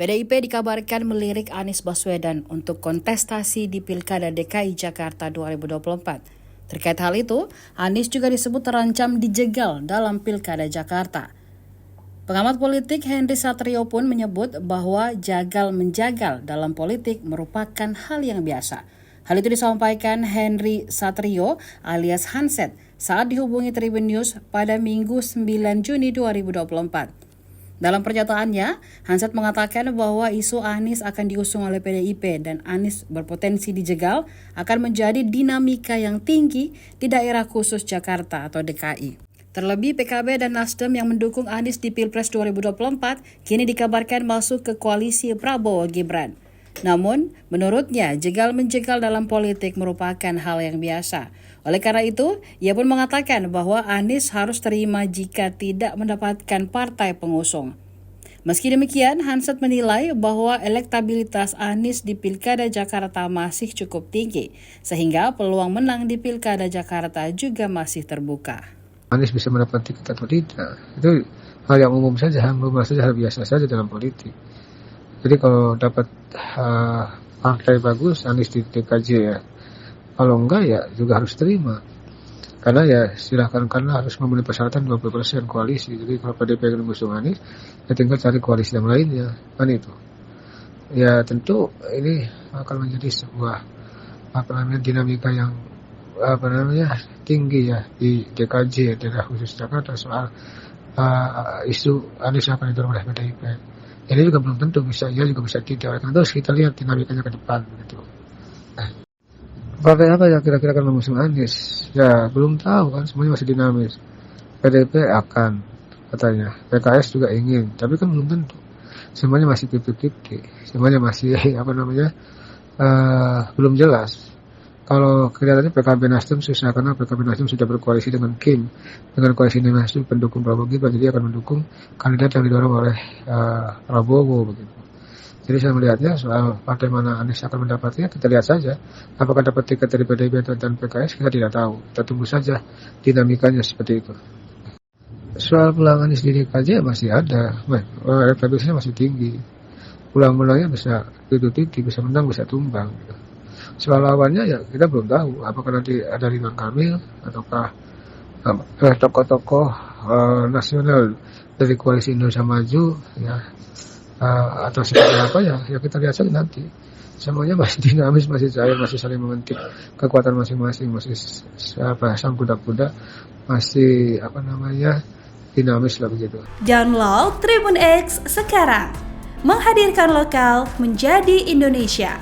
PDIP dikabarkan melirik Anies Baswedan untuk kontestasi di Pilkada DKI Jakarta 2024. Terkait hal itu, Anies juga disebut terancam dijegal dalam Pilkada Jakarta. Pengamat politik Henry Satrio pun menyebut bahwa jagal-menjagal dalam politik merupakan hal yang biasa. Hal itu disampaikan Henry Satrio alias Hanset saat dihubungi Tribun News pada Minggu 9 Juni 2024. Dalam pernyataannya, Hanset mengatakan bahwa isu Anies akan diusung oleh PDIP dan Anies berpotensi dijegal akan menjadi dinamika yang tinggi di daerah khusus Jakarta atau DKI. Terlebih PKB dan Nasdem yang mendukung Anies di Pilpres 2024 kini dikabarkan masuk ke koalisi Prabowo Gibran. Namun, menurutnya jegal-menjegal dalam politik merupakan hal yang biasa. Oleh karena itu, ia pun mengatakan bahwa Anies harus terima jika tidak mendapatkan partai pengusung. Meski demikian, Hanset menilai bahwa elektabilitas Anies di Pilkada Jakarta masih cukup tinggi, sehingga peluang menang di Pilkada Jakarta juga masih terbuka. Anies bisa mendapat tiket atau tidak, itu hal yang umum saja, hal biasa saja dalam politik. Jadi kalau dapat partai bagus, Anies di DKJ ya. Kalau enggak ya juga harus terima. Karena ya silakan, karena harus memenuhi persyaratan 20% koalisi. Jadi kalau PDIP ingin mengusung Anies, ya tinggal cari koalisi yang lainnya. Kan itu. Ya tentu ini akan menjadi sebuah dinamika yang tinggi ya di DKJ, daerah khusus Jakarta, soal isu Anies akan didorong oleh PDIP. Ini juga belum tentu bisa, iya juga bisa tidak. Karena terus kita lihat dinamikanya ke depan begitu. Partai apa yang kira-kira akan mengusung Anies? Ya belum tahu kan, semuanya masih dinamis. PDIP akan katanya, PKS juga ingin, tapi kan belum tentu. Semuanya masih 50-50, semuanya masih belum jelas. Kalau kelihatannya PKB Nasdem susah, karena PKB Nasdem sudah berkoalisi dengan Kim, dengan koalisi Nasdem pendukung Prabowo Gibran, jadi akan mendukung kandidat yang didorong oleh Prabowo begitu. Jadi saya melihatnya soal partai mana Anies akan mendapatnya, kita lihat saja. Apakah dapat tiket dari PDIP dan PKS, kita tidak tahu. Kita tunggu saja dinamikanya seperti itu. Soal peluang Anies di DKJ masih ada, elektabilitasnya masih tinggi. Peluang-peluangnya bisa titik, bisa menang, bisa tumbang. Gitu. Soal lawannya ya kita belum tahu. Apakah nanti ada Ridwan Kamil ataukah tokoh-tokoh nasional dari koalisi Indonesia Maju ya. Atau seperti apa ya kita lihat saja nanti. Semuanya masih dinamis, masih cair, masih saling mementik kekuatan masing-masing, masih sang kuda-kuda, masih dinamis lah begitu. Download Tribun X sekarang, menghadirkan lokal menjadi Indonesia.